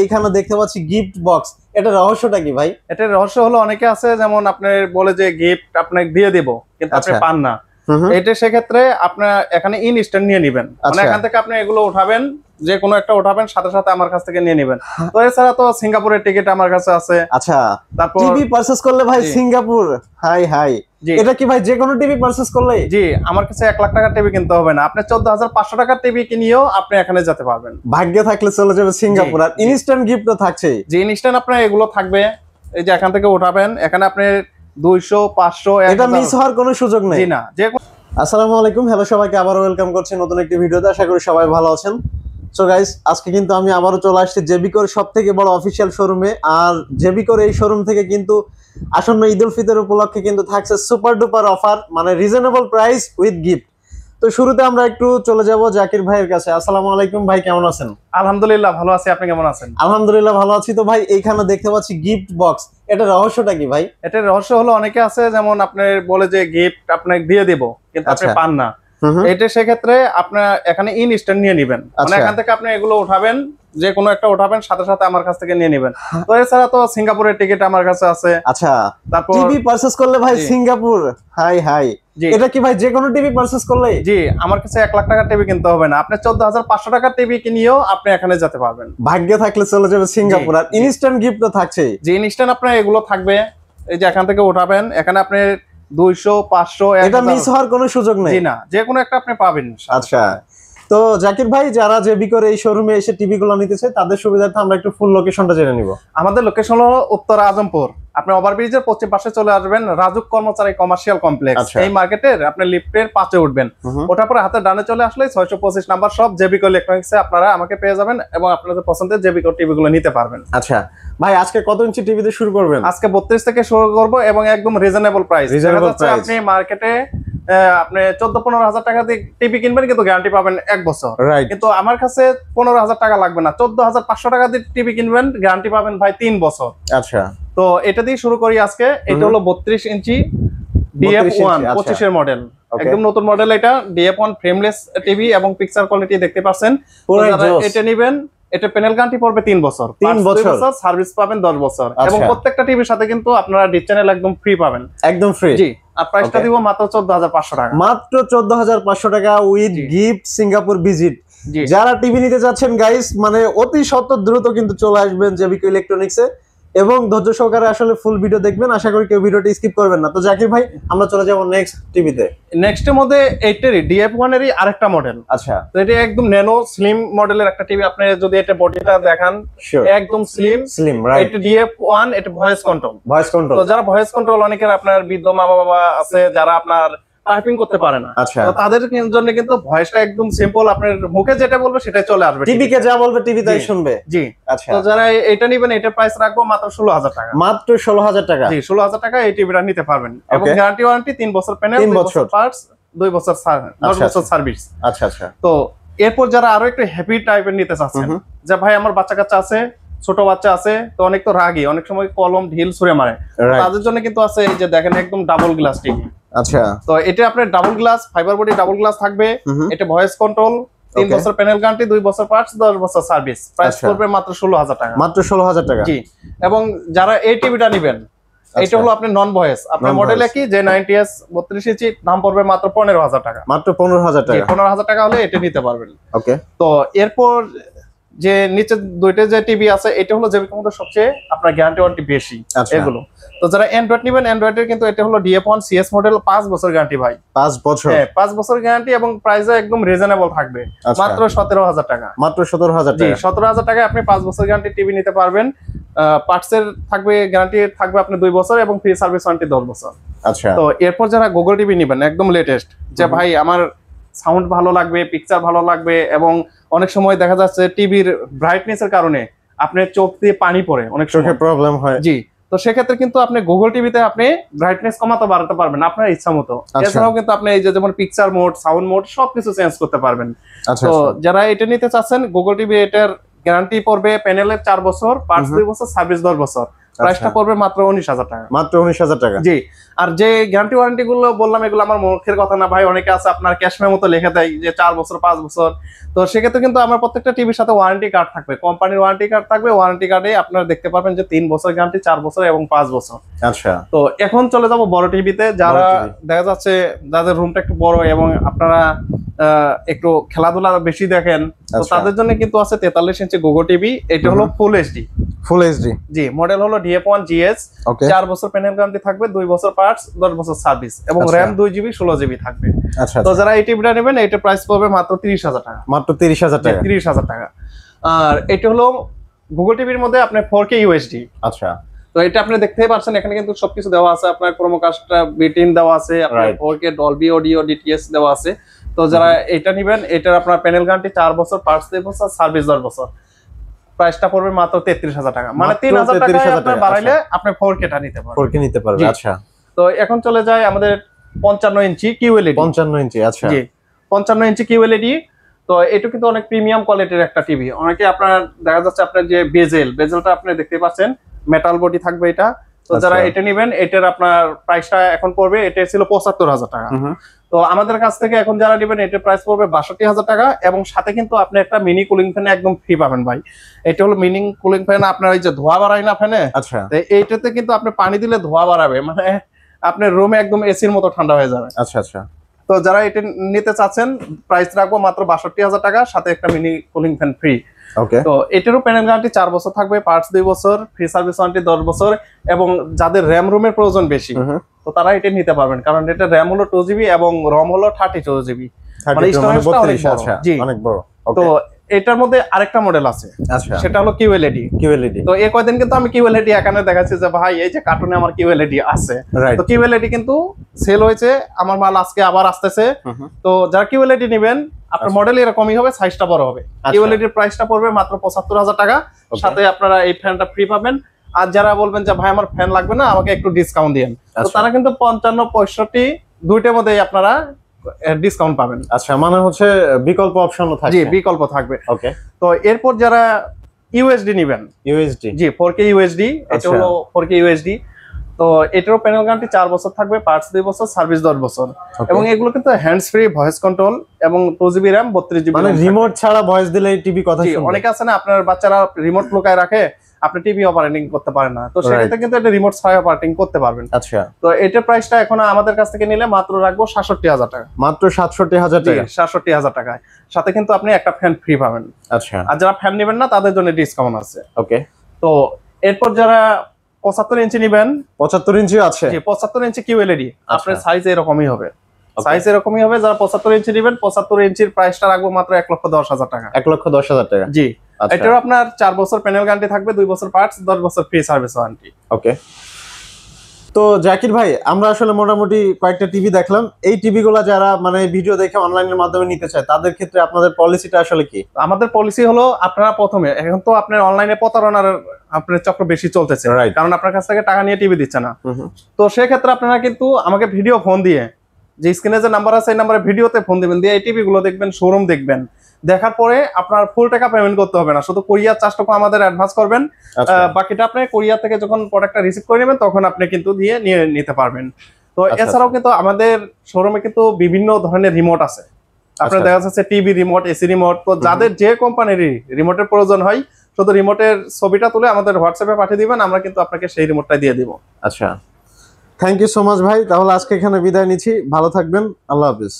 এইখানে দেখতে পাচ্ছি গিফট বক্স, এটা রহস্যটা কি ভাই? এটার রহস্য হলো অনেকে আছে যেমন আপনি বলে যে গিফট আপনাকে দিয়ে দিব কিন্তু আপনি পান না, এটা সেক্ষেত্রে আপনার এখানে ইনস্ট্যান্ট নিয়ে নেবেন। মানে এখান থেকে আপনি এগুলো উঠাবেন, যে কোনো একটা উঠাবেন, সাথে সাথে আমার কাছ থেকে নিয়ে নেবেন। তো এছাড়া তো সিঙ্গাপুরের টিকিট আমার কাছে আছে। আচ্ছা, তারপর টিভি পারচেজ করলে ভাই সিঙ্গাপুর, হাই হাই, এটা কি ভাই যে কোনো টিভি পারচেজ করলে? জি, আমার কাছে 1 লাখ টাকার টিভি কিনতে হবে না, আপনি 14,500 টাকার টিভি কিনিয়েও আপনি এখানে যেতে পারবেন। ভাগ্য থাকলে চলে যাবে সিঙ্গাপুর। আর ইনস্ট্যান্ট গিফট তো থাকছে। জি, ইনস্ট্যান্ট আপনার এগুলো থাকবে, এই যে এখান থেকে উঠাবেন, এখানে আপনি 200 500 এটা মিস হওয়ার কোনো সুযোগ নেই। জি না, যে আসসালামু আলাইকুম, হ্যালো সবাইকে, আবারো ওয়েলকাম করছি নতুন একটি ভিডিওতে। আশা করি সবাই ভালো আছেন। সো গাইস, আজকে কিন্তু আমি আবারও চলে আসছি জেবিকোর সবথেকে বড় অফিশিয়াল শোরুমে। আর জেবিকোর এই শোরুম থেকে কিন্তু আসন্ন ঈদ উল ফিতর উপলক্ষে কিন্তু থাকছে সুপার ডুপার অফার, মানে রিজনেবল প্রাইস উইথ গিফট। তো শুরুতে আমরা একটু চলে যাব জাকির ভাইয়ের কাছে। আসসালামু আলাইকুম ভাই, কেমন আছেন? আলহামদুলিল্লাহ ভালো আছি, আপনি কেমন আছেন? আলহামদুলিল্লাহ ভালো আছি। তো ভাই এইখানে দেখতে পাচ্ছি গিফট বক্স, এটা রহস্যটা কি ভাই? এটার রহস্য হলো অনেকে আছে যেমন আপনি বলে যে গিফট আপনাকে দিয়ে দেব কিন্তু আপনি পান না, এটা সেক্ষেত্রে আপনার এখানে ইনস্ট্যান্ট নিয়ে নেবেন। মানে এখান থেকে আপনি এগুলো উঠাবেন, যে কোনো একটা উঠাবেন, সাথে সাথে আমার কাছ থেকে নিয়ে নেবেন। তো এছাড়া তো সিঙ্গাপুরের টিকিট আমার কাছে আছে। আচ্ছা, তারপর টিভি পারচেজ করলে ভাই সিঙ্গাপুর, হাই হাই, এটা কি ভাই যে কোনো টিভি পারচেজ করলে? জি, আমার কাছে 1 লাখ টাকার টিভি কিনতে হবে না, আপনি 14,500 টাকার টিভি কিনিয়েও আপনি এখানে যেতে পারবেন। ভাগ্য থাকলে চলে যাবে সিঙ্গাপুর। আর ইনস্ট্যান্ট গিফট তো থাকছে। জি, ইনস্ট্যান্ট আপনার এগুলো থাকবে, এই যে এখান থেকে উঠাবেন, এখানে আপনি 200 500 এটা মিস হওয়ার কোনো সুযোগ নেই। জি না, যে কোনো একটা আপনি পাবেন। আচ্ছা, তো জাকির ভাই, যারা জেবিকোর এই শোরুমে এসে টিভি গুলো নিতে চায় তাদের সুবিধার্থে আমরা একটু ফুল লোকেশনটা জেনে নিব। আমাদের লোকেশন হলো উত্তর আজমপুর। আপনি ওভারব্রিজের পশ্চিম পাশে চলে আসবেন, রাজুক কর্মচারী কমার্শিয়াল কমপ্লেক্স। এই মার্কেটের আপনি লিফটের 5 এ উঠবেন, ওটার পরে হাতে ডানে চলে আসলে 625 নাম্বার সব জেবিকো ইলেকট্রনিক্সে আপনারা আমাকে পেয়ে যাবেন এবং আপনাদের পছন্দের জেবিকো টিভি গুলো নিতে পারবেন। আচ্ছা ভাই, আজকে কত ইঞ্চি টিভিতে শুরু করবেন? আজকে 32 থেকে শুরু করব এবং একদম রিজনেবল প্রাইস। আপনি মার্কেটে আপনি 14-15 হাজার টাকা দিয়ে টিভি কিনবেন কিন্তু গ্যারান্টি পাবেন 1 বছর। কিন্তু আমার কাছে 15 হাজার টাকা লাগবে না, 14,500 টাকা দিয়ে টিভি কিনবেন, গ্যারান্টি পাবেন ভাই 3 বছর। আচ্ছা, তো এটা দিয়ে শুরু করি আজকে। এটা হলো 32 ইঞ্চি DF1 25 এর মডেল, একদম নতুন মডেল। এটা DF1 ফ্রেমলেস টিভি এবং পিকচার কোয়ালিটি দেখতে পাচ্ছেন। এটা নেবেন, এটা প্যানেল গ্যারান্টি পড়বে 3 বছর, 3 বছর সার্ভিস পাবেন 10 বছর। এবং প্রত্যেকটা টিভির সাথে কিন্তু আপনারা ডিশ চ্যানেল একদম ফ্রি পাবেন, একদম ফ্রি। জি, আর প্রাইসটা দিব মাত্র 14,500 টাকা, মাত্র 14,500 টাকা উইথ গিফট, সিঙ্গাপুর ভিজিট। যারা টিভি নিতে যাচ্ছেন গাইস, মানে অতি সত্বর দ্রুত কিন্তু চলে আসবেন জেবিকো ইলেকট্রনিক্সে এবং ধৈর্য সহকারে আসলে ফুল ভিডিও দেখবেন। আশা করি কেউ ভিডিওটি স্কিপ করবেন না। তো জাকির ভাই, আমরা চলে যাব নেক্সট টিভিতে। নেক্সটের মধ্যে এইটারই DF1 এরই আরেকটা মডেল। আচ্ছা, তো এটা একদম ন্যানো স্লিম মডেলের একটা টিভি। আপনি যদি এটা বডিটা দেখান, একদম স্লিম, রাইট। এটা DF1, এটা ভয়েস কন্ট্রোল। তো যারা ভয়েস কন্ট্রোল, অনেকের আপনার বৃদ্ধ মা বাবা আছে যারা আপনার টাইপিং করতে পারে না, তো তাদের জন্য কিন্তু ভয়েসটা একদম সিম্পল, আপনার মুখে যেটা বলবে সেটাই চলে আসবে, টিভি কে যা বলবে টিভি তাই শুনবে। জি, আচ্ছা। তো যারা এটা নেবেন, এটা প্রাইস রাখবো মাত্র 16,000 টাকা, মাত্র 16,000 টাকা। জি, 16,000 টাকা এই টিভিটা নিতে পারবেন। এবং গ্যারান্টি ওয়ারেন্টি 3 বছর প্যানেল, 2 বছর পার্টস, 2 বছর 10 বছর সার্ভিস। আচ্ছা আচ্ছা। তো এরপর যারা আরো একটু হ্যাপি টাইপের নিতে চাচ্ছেন, যে ভাই আমার বাচ্চা কাচ্চা আছে, ছোট বাচ্চা আছে, তো অনেক তো রাগী, অনেক সময় কলম ঢিল ছুঁড়ে মারে, তাদের জন্য কিন্তু আছে এই যে দেখেন একদম ডাবল গ্লাস টিভি। আচ্ছা, তো এটা আপনার double glass, fibre body double glass থাকবে। এটা ভয়েস কন্ট্রোল, 3 বছর প্যানেল গ্যারান্টি, 2 বছর পার্টস, 10 বছর সার্ভিস। প্রাইস পড়বে মাত্র 16,000 টাকা, মাত্র 16,000 টাকা। জি, এবং যারা এই টিভিটা নেবেন, এটা হলো আপনি নন ভয়েস, আপনার মডেল কি যে 90s 32 ইঞ্চি, দাম পড়বে মাত্র 15,000 টাকা, মাত্র 15,000 টাকা। 15,000 টাকা হলে এটা নিতে পারবেন। ওকে, তো এরপর যে নিচে দুইটা যে টিভি আছে, এটা হলো জেবিকোর মধ্যে সবচেয়ে আপনার গ্যারান্টি ওয়ারেন্টি বেশি এগুলো। তো যারা অ্যান্ড্রয়েড নেবেন, অ্যান্ড্রয়েডের কিন্তু এটা হলো DF1 CS মডেল, 5 বছর গ্যারান্টি ভাই, 5 বছর। হ্যাঁ, 5 বছর গ্যারান্টি এবং প্রাইসও একদম রিজনেবল থাকবে, মাত্র 17,000 টাকা, মাত্র 17,000 টাকা। জি, 17,000 টাকায় আপনি 5 বছর গ্যারান্টি টিভি নিতে পারবেন। পার্টসের থাকবে গ্যারান্টি থাকবে আপনি 2 বছর এবং ফ্রি সার্ভিস ওয়ারেন্টি 10 বছর। আচ্ছা, তো এরপর যারা গুগল টিভি নেবেন একদম লেটেস্ট, যে ভাই আমার সাউন্ড ভালো লাগবে, পিকচার ভালো লাগবে, এবং অনেক সময় দেখা যাচ্ছে টিভির ব্রাইটনেস এর কারণে আপনার চোখ দিয়ে পানি পড়ে, অনেক চোখে প্রবলেম হয়। জি, তো সেক্ষেত্রে কিন্তু আপনি গুগল টিভিতে আপনি ব্রাইটনেস কমাতে বাড়াতে পারবেন আপনার ইচ্ছা মতো। এছাড়াও কিন্তু আপনি এই যে যেমন পিকচার মোড, সাউন্ড মোড সবকিছু চেঞ্জ করতে পারবেন। তো যারা এটা নিতে চাচ্ছেন, গুগল টিভি, এটার গ্যারান্টি পড়বে প্যানেলের 4 বছর, পার্টস 2 বছর, সার্ভিস 10 বছর। প্রাইসটা পড়বে মাত্র 19,000 টাকা। মাত্র 19,000 টাকা। জি। আর যে গ্যারান্টি ওয়ারেন্টি গুলো বললাম এগুলো আমার মুখের কথা না ভাই, অনেকে আছে আপনার ক্যাশ মেমো তো লিখে দেয় যে 4 বছর 5 বছর, তো সেক্ষেত্রে কিন্তু আমার প্রত্যেকটা টিভির সাথে ওয়ারেন্টি কার্ড থাকবে, কোম্পানির ওয়ারেন্টি কার্ড থাকবে। ওয়ারেন্টি কার্ডে আপনারা দেখতে পারবেন যে 3 বছর গ্যারান্টি, 4 বছর এবং 5 বছর। আচ্ছা। তো এখন চলে যাব বড় টিভিতে, যারা দেখা যাচ্ছে যাদের রুমটা একটু বড় এবং আপনারা একটু খেলাধুলা বেশি দেখেন, তো তাদের জন্য কিন্তু আছে 43 ইঞ্চি গোগো টিভি। এটা হলো ফুল এইচডি। Full HD. জি, মডেল হলো DF1 GS। 4 বছর প্যানেল গ্যারান্টি থাকবে, 2 বছর পার্টস, 10 বছর সার্ভিস এবং RAM 2 GB 16 GB থাকবে। আচ্ছা। তো যারা এই টিভিটা নেবেন এটা প্রাইস পড়বে মাত্র 30,000 টাকা। মাত্র 30,000 টাকা। 30,000 টাকা। আর এটা হলো গুগল টিভির মধ্যে আপনার 4K UHD। আচ্ছা। তো এটা আপনি দেখতেই পাচ্ছেন, এখানে কিন্তু সবকিছু দেওয়া আছে, আপনার ক্রোমোকাস্টটা বিল্ট-ইন দেওয়া আছে, আপনার 4K ডলবি অডিও DTS দেওয়া আছে। তো যারা এটা নেবেন এটার আপনার প্যানেল গ্যারান্টি 4 বছর, পার্টস 2 বছর, সার্ভিস 10 বছর। প্রাইসটা পড়বে মাত্র 33,000 টাকা, মানে 3,000 টাকা আপনি বাড়াইলে আপনি 4K টা নিতে পারবেন। 4K নিতে পারবেন। আচ্ছা। তো এখন চলে যায় আমাদের 55 ইঞ্চি QLED। 55 ইঞ্চি। আচ্ছা। জি, 55 ইঞ্চি QLED। তো এটা কিন্তু অনেক প্রিমিয়াম কোয়ালিটির একটা টিভি। অনেকে আপনার দেখা যাচ্ছে আপনার যে বেজেলটা আপনি দেখতে পাচ্ছেন, মেটাল বডি থাকবে এটা। তো যারা এটা নেবেন এটার আপনার প্রাইসটা এখন পড়বে, এটা ছিল 75,000 টাকা। তো আমাদের কাছ থেকে এখন যারা নেবেন এটার প্রাইস পড়বে 62,000 টাকা, এবং সাথে কিন্তু আপনি একটা মিনি কুলিং ফ্যান একদম ফ্রি পাবেন ভাই। এটা হলো মিনি কুলিং ফ্যান, আপনার ওই যে ধোয়া বাড়ায় না ফ্যানে, আচ্ছা, এইটাতে কিন্তু আপনি পানি দিলে ধোয়া বাড়াবে, মানে আপনার রুমে একদম এসির মতো ঠান্ডা হয়ে যাবে। আচ্ছা আচ্ছা। তো যারা এটা নিতে চাচ্ছেন প্রাইস রাখবো মাত্র 62,000 টাকা, সাথে একটা মিনি কুলিং ফ্যান ফ্রি। ওকে। তো এটারও প্যানেল গ্যারান্টি 4 বছর থাকবে, পার্টস 2 বছর, ফ্রি সার্ভিস ওয়ারেন্টি 10 বছর, এবং যাদের র‍্যাম রুমের প্রয়োজন বেশি তো তারা এটা নিতে পারবেন, কারণ এটা র‍্যাম হলো 2 GB এবং রম হলো 32 GB, মানে স্টোরেজটা অনেক বড়। জি, অনেক বড়। তো এটার মধ্যে আরেকটা মডেল আছে, আচ্ছা, সেটা হলো QLED। তো এই কয়দিন কিন্তু আমি QLED এখানে দেখাচ্ছি যে ভাই এই যে কার্টুনে আমার QLED আছে। তো QLED কিন্তু সেল হয়েছে, আমার মাল আজকে আবার আসতেছে। তো যারা QLED নেবেন আপনার মডেল এরকমই হবে, সাইজটা বড় হবে। QLED এর প্রাইসটা পড়বে মাত্র 75,000 টাকা, সাথে আপনারা এই ফ্যানটা ফ্রি পাবেন। আর যারা বলবেন যে ভাই আমার ফ্যান লাগবে না, আমাকে একটু ডিসকাউন্ট দিন, তো তারা কিন্তু 55 65 দুইটার মধ্যেই আপনারা ডিসকাউন্ট পাবেন। আচ্ছা, মানে হচ্ছে বিকল্প অপশনও থাকবে। জি, বিকল্প থাকবে। ওকে। তো এরপর যারা USD নেবেন, USD, জি 4K USD, এটা হলো 4K USD। তো এটারও প্যানেল গ্যারান্টি 4 বছর থাকবে, পার্টস 2 বছর, সার্ভিস 10 বছর, এবং এগুলো কিন্তু হ্যান্ডস ফ্রি, ভয়েস কন্ট্রোল, এবং 2 GB RAM 32 GB, মানে রিমোট ছাড়া ভয়েস দিলে এই টিভি কথা শুনবে। অনেকে আছে না আপনার বাচ্চারা রিমোট লুকায় রাখে, আপনি টিভি অপারেটিং করতে পারেন না, তো সেক্ষেত্রে কিন্তু এটা রিমোট ছাড়া অপারেটিং করতে পারবেন। আচ্ছা। তো এটার প্রাইসটা এখন আমাদের কাছ থেকে নিলে মাত্র রাখবো 67,000 টাকা। মাত্র 67,000 টাকা। 67,000 টাকায়, সাথে কিন্তু আপনি একটা ফ্যান ফ্রি পাবেন। আচ্ছা। আর যারা ফ্যান নেবেন না তাদের জন্য ডিসকাউন্ট আছে। ওকে। তো এরপর যারা 75 ইঞ্চি নেবেন, 75 ইঞ্চি আছে। জি, 75 ইঞ্চি QLED, আপনার সাইজ এরকমই হবে, সাইজ এরকমই হবে। যারা 75 ইঞ্চি নেবেন, 75 ইঞ্চির প্রাইসটা রাখবো মাত্র 1,10,000 টাকা। 1,10,000 টাকা। জি, এটার আপনার 4 বছর প্যানেল গ্যারান্টি থাকবে, 2 বছর পার্টস, 10 বছর ফ্রি সার্ভিস ওয়ারেন্টি। ওকে। তো জাকির ভাই, আমরা আসলে মোটামুটি কয়েকটা টিভি দেখলাম। এই টিভিগুলো যারা মানে ভিডিও দেখে অনলাইনের মাধ্যমে নিতে চায় তাদের ক্ষেত্রে আপনাদের পলিসিটা আসলে কি? আমাদের পলিসি হলো, আপনারা প্রথমে, এখন তো আপনার অনলাইনে প্রতারণার আপনার চক্র বেশি চলতেছে, কারণ আপনার কাছ থেকে টাকা নিয়ে টিভি দিচ্ছে না। তো সেক্ষেত্রে আপনারা কিন্তু আমাকে ভিডিও ফোন দিয়ে, যে স্ক্রিনে যে নাম্বার আছে এই নাম্বারে ভিডিওতে ফোন দিবেন, দিয়ে এই টিভি গুলো দেখবেন, শোরুম দেখবেন, দেখার পরে আপনার ফুল টাকা পেমেন্ট করতে হবে না, শুধু কুরিয়ার চার্জটুকু আমাদের অ্যাডভান্স করবেন, বাকিটা আপনি কুরিয়ার থেকে যখন প্রোডাক্টটা রিসিভ করে নেবেন তখন আপনি কিন্তু নিয়ে নিতে পারবেন। তো এছাড়াও কিন্তু আমাদের শোরুমে কিন্তু বিভিন্ন ধরনের রিমোট আছে, আপনার দেখা যাচ্ছে টিভি রিমোট, এসি রিমোট। তো যাদের যে কোম্পানির রিমোটের প্রয়োজন হয়, শুধু রিমোটের ছবিটা তুলে আমাদের হোয়াটসঅ্যাপে পাঠিয়ে দিবেন, আমরা কিন্তু আপনাকে সেই রিমোটটা দিয়ে দিব। আচ্ছা, থ্যাংক ইউ সো মাচ ভাই। তাহলে আজকে এখানে বিদায় নিচ্ছি, ভালো থাকবেন, আল্লাহ হাফেজ।